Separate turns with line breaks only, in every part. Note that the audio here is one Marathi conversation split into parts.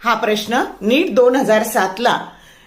हा प्रश्न नीट 2007 ला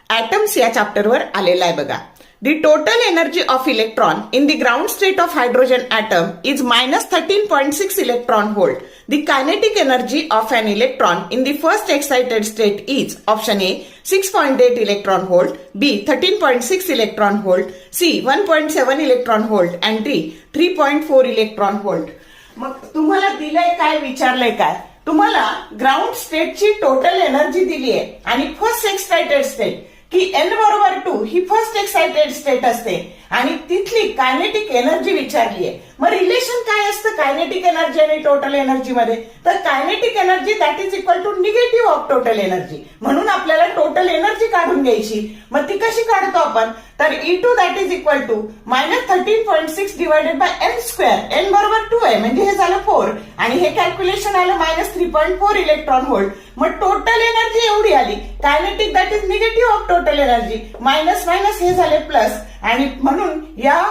ॲटम्स या चॅप्टरवर आलेला आहे बघा. The total energy of electron in the ground state of hydrogen atom is minus 13.6 electron volt. The kinetic energy of an electron in the first excited state is option A 6.8 electron volt, B 13.6 electron volt, C 1.7 electron volt and D 3.4 electron volt. मग तुम्हाला दिलंय काय, विचारलंय काय? तुम्हाला ग्राउंड स्टेटची टोटल एनर्जी दिली आहे आणि फर्स्ट एक्साइटेड स्टेट की एन बरोबर 2 ही फर्स्ट एक्साइटेड स्टेट असते आणि तिथली कायनेटिक एनर्जी विचारली आहे. मग रिलेशन काय असतं कायनेटिक एनर्जी आणि टोटल एनर्जी मध्ये? तर kinetic energy that is equal to negative of total energy. म्हणून आपल्याला टोटल एनर्जी काढून घ्यायची. मग ती कशी काढतो आपण? तर E2 that is equal to minus 13.6 divided by N square. N बरोबर 2 आहे म्हणजे हे झालं 4 आणि हे कॅल्क्युलेशन आलं मायनस 3.4 इलेक्ट्रॉन व्होल्ट. मग टोटल एनर्जी एवढी आली. Kinetic that is negative of total energy. Minus minus हे झाले प्लस आणि म्हणून या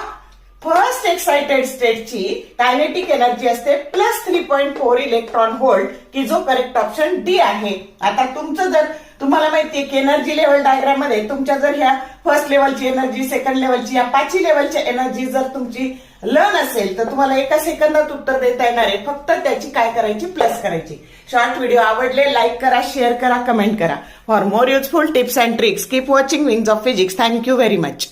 फर्स्ट एक्साइटेड स्टेटची कायनेटिक एनर्जी असते प्लस 3.4 इलेक्ट्रॉन व्होल्ट की जो करेक्ट ऑप्शन डी आहे. आता तुमचं जर तुम्हाला माहितीये की एनर्जी लेवल डायग्राम मध्ये तुमच्या जर ह्या फर्स्ट लेवलची एनर्जी, सेकंड लेवलची, या 5 लेवलची एनर्जी जर तुमची लन असेल तर तुम्हाला एका सेकंदात उत्तर देता येणार आहे. फक्त त्याची काय करायची, प्लस करायची. शॉर्ट व्हिडिओ आवडले लाईक करा, शेअर करा, कमेंट करा. For more useful tips and tricks keep watching wings of physics. Thank you very much.